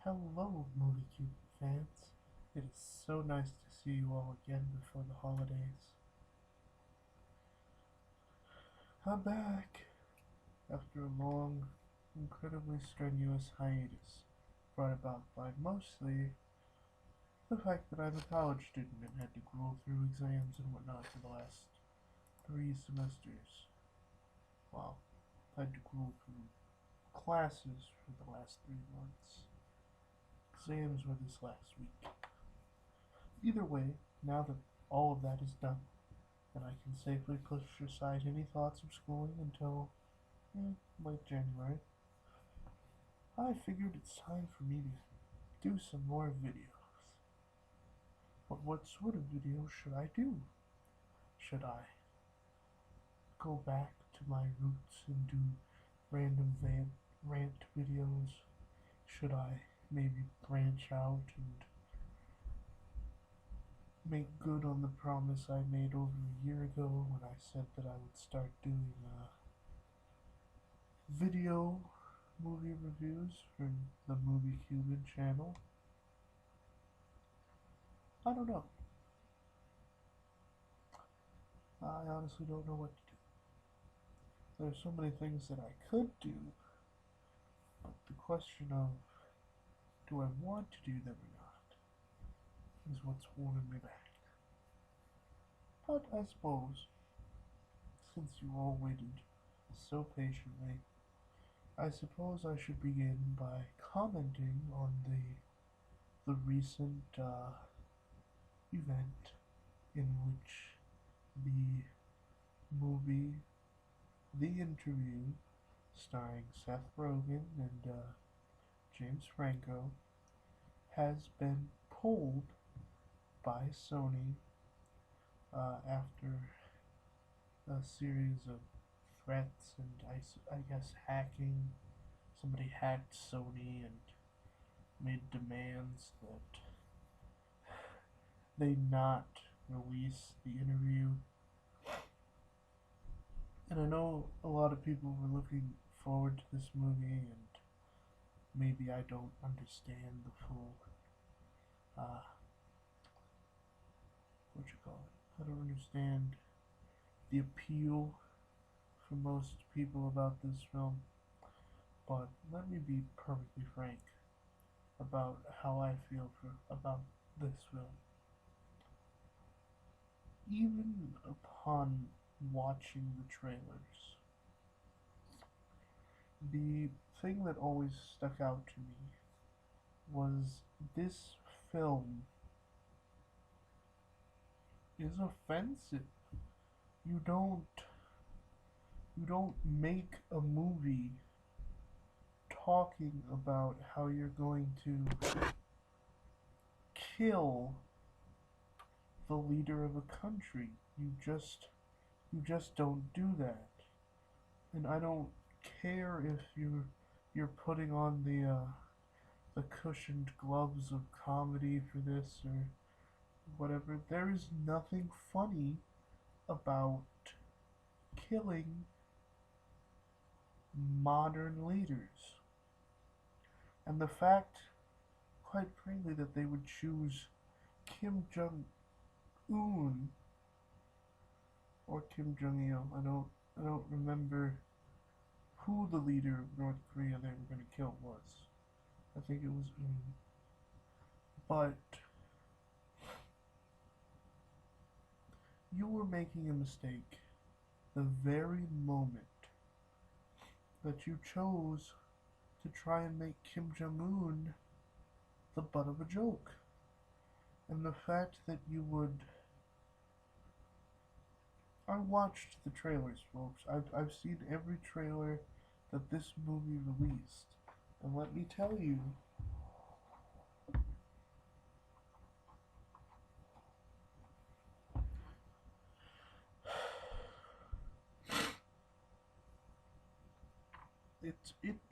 Hello, Movie Cube fans. It is so nice to see you all again before the holidays. I'm back after a long, incredibly strenuous hiatus brought about by mostly the fact that I'm a college student and had to gruel through exams and whatnot for the last 3 semesters. Well, I had to gruel through classes for the last 3 months. Exams were this last week. Either way, now that all of that is done, and I can safely push aside any thoughts of schooling until late January, I figured it's time for me to do some more videos. But what sort of videos should I do? Should I go back to my roots and do random rant videos? Should I maybe branch out and make good on the promise I made over a year ago when I said that I would start doing video movie reviews for the Movie Cuban channel? I don't know. I honestly don't know what to do. There's so many things that I could do, but the question of do I want to do them or not is what's holding me back. But I suppose, since you all waited so patiently, I suppose I should begin by commenting on the recent event in which the movie The Interview, starring Seth Rogen and James Franco, has been pulled by Sony after a series of threats and I guess hacking. Somebody hacked Sony and made demands that they not release the interview. And I know a lot of people were looking forward to this movie, and maybe I don't understand the full, what you call it? I don't understand the appeal for most people about this film, but let me be perfectly frank about how I feel about this film. Even upon watching the trailers, the thing that always stuck out to me was this film is offensive. You don't make a movie talking about how you're going to kill the leader of a country. You just don't do that. And I don't care if you're putting on the cushioned gloves of comedy for this or whatever. There is nothing funny about killing modern leaders. And the fact, quite frankly, that they would choose Kim Jong-un or Kim Jong-il, I don't remember who the leader of North Korea they were going to kill was. I think it was Un. But you were making a mistake the very moment that you chose to try and make Kim Jong-un the butt of a joke. And the fact that you would... I watched the trailers, folks. I've seen every trailer that this movie released. And let me tell you,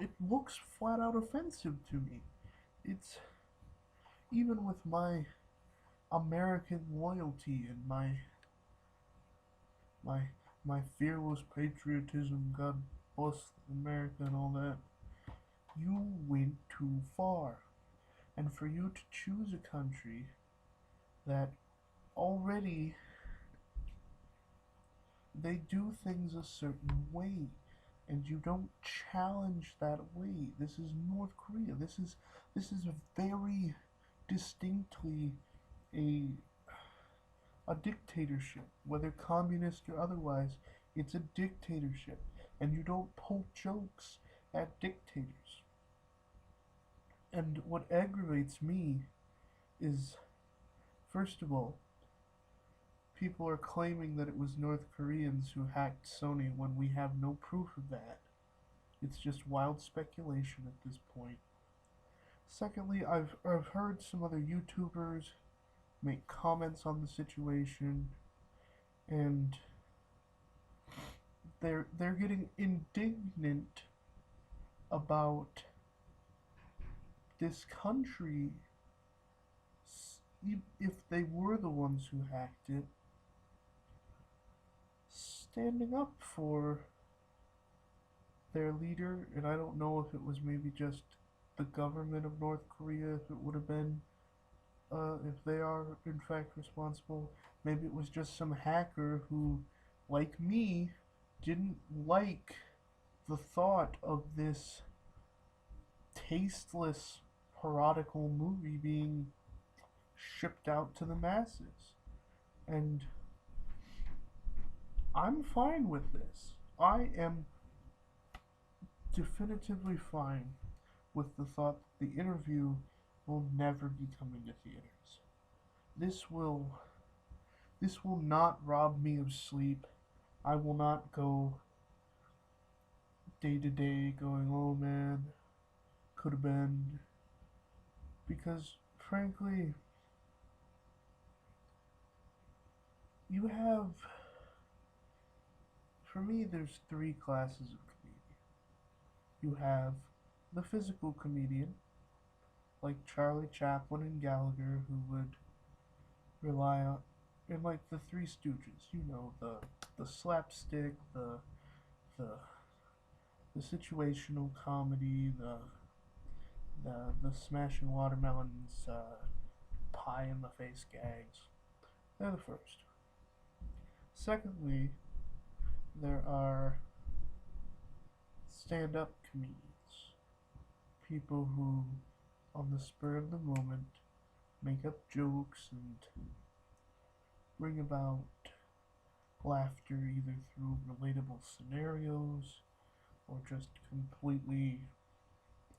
it looks flat out offensive to me. It's, even with my American loyalty and my fearless patriotism, God bless America and all that, you went too far. And for you to choose a country that already they do things a certain way, and you don't challenge that way. This is North Korea. This is a very distinctly a a dictatorship, whether communist or otherwise. It's a dictatorship, and you don't pull jokes at dictators. And what aggravates me is, first of all, people are claiming that it was North Koreans who hacked Sony when we have no proof of that. It's just wild speculation at this point. Secondly, I've heard some other YouTubers make comments on the situation, and they're getting indignant about this country, if they were the ones who hacked it, standing up for their leader. And I don't know if it was maybe just the government of North Korea, if it would have been, if they are in fact responsible. Maybe it was just some hacker who, like me, didn't like the thought of this tasteless, parodical movie being shipped out to the masses. And I'm fine with this. I am definitively fine with the thought that the interview will never be coming to theaters. This will not rob me of sleep. I will not go day to day going, oh man, could have been. Because, frankly, you have, for me, there's three classes of comedian. You have the physical comedian, like Charlie Chaplin and Gallagher, who would rely on, and like the Three Stooges, the slapstick, the the situational comedy, the smashing watermelons, pie in the face gags. They're the first. Secondly, there are stand-up comedians, people who, on the spur of the moment, make up jokes and bring about laughter either through relatable scenarios or just completely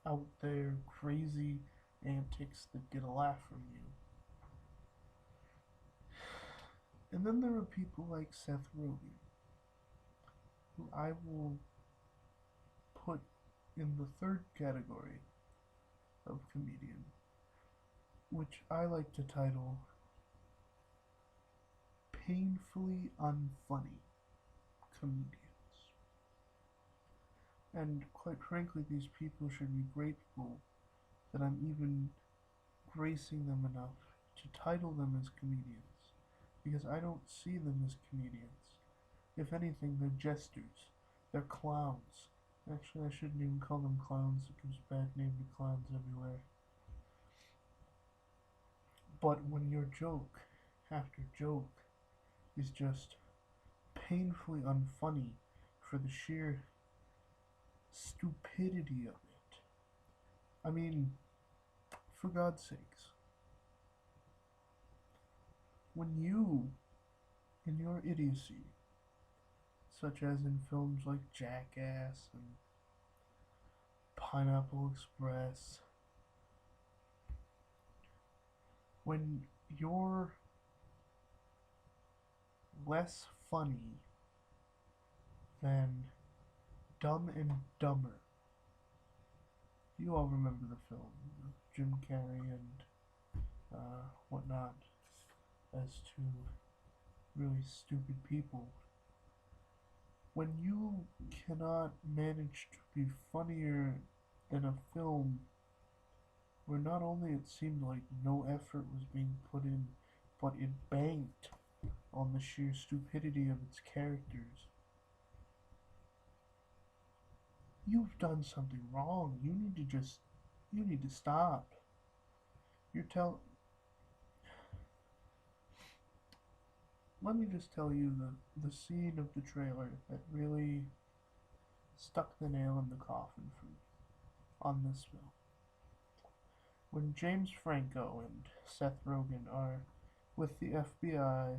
out there crazy antics that get a laugh from you. And then there are people like Seth Rogen, who I will put in the third category of comedian, which I like to title painfully unfunny comedians. And quite frankly, these people should be grateful that I'm even gracing them enough to title them as comedians, because I don't see them as comedians. If anything, they're jesters. They're clowns. Actually, I shouldn't even call them clowns. It gives a bad name to clowns everywhere. But when your joke after joke is just painfully unfunny for the sheer stupidity of it. I mean, for God's sakes, when you, in your idiocy, such as in films like Jackass and Pineapple Express, when you're less funny than Dumb and Dumber. You all remember the film, Jim Carrey and whatnot, as to really stupid people. When you cannot manage to be funnier than a film where not only it seemed like no effort was being put in, but it banked on the sheer stupidity of its characters, you've done something wrong. You need to stop. Let me just tell you the scene of the trailer that really stuck the nail in the coffin for me on this film. When James Franco and Seth Rogen are with the FBI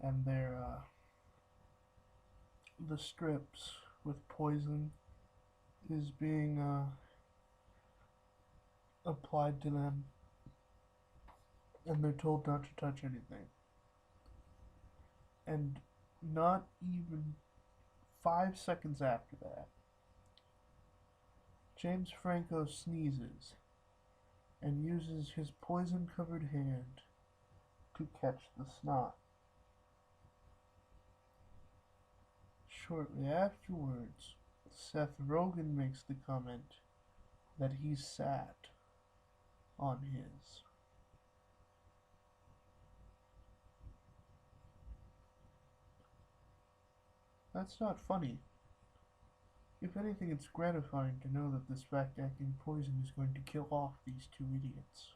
and the strips with poison is being applied to them, and they're told not to touch anything. And not even 5 seconds after that, James Franco sneezes and uses his poison-covered hand to catch the snot. Shortly afterwards, Seth Rogen makes the comment that he sat on his. That's not funny. If anything, it's gratifying to know that this fast-acting poison is going to kill off these two idiots.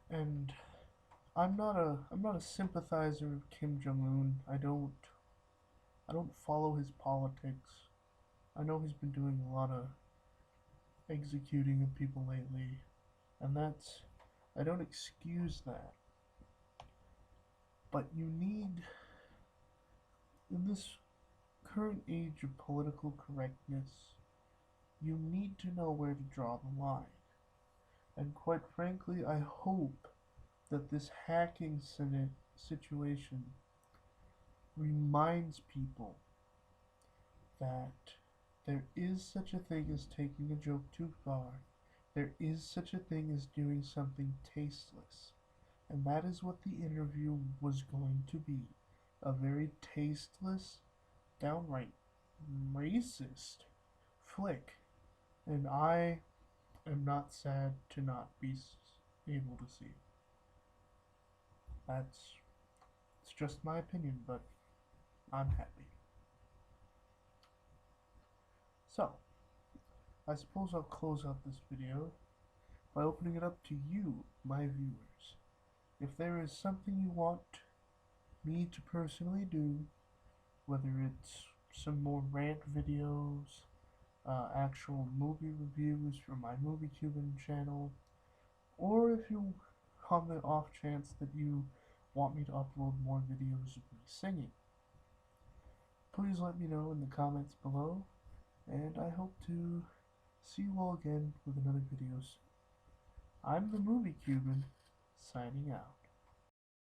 And I'm not a sympathizer of Kim Jong-un. I don't follow his politics. I know he's been doing a lot of executing of people lately, and I don't excuse that. But you need, in this current age of political correctness, you need to know where to draw the line. And quite frankly, I hope that this hacking situation reminds people that there is such a thing as taking a joke too far. There is such a thing as doing something tasteless. And that is what the interview was going to be. A very tasteless, downright racist flick. And I am not sad to not be able to see it. It's just my opinion, but I'm happy. So, I suppose I'll close out this video by opening it up to you, my viewers. If there is something you want me to personally do, whether it's some more rant videos, actual movie reviews from my Movie Cuban channel, or if you, on the off chance that you want me to upload more videos of me singing, please let me know in the comments below, and I hope to see you all again with another video soon. I'm the Movie Cuban, signing out.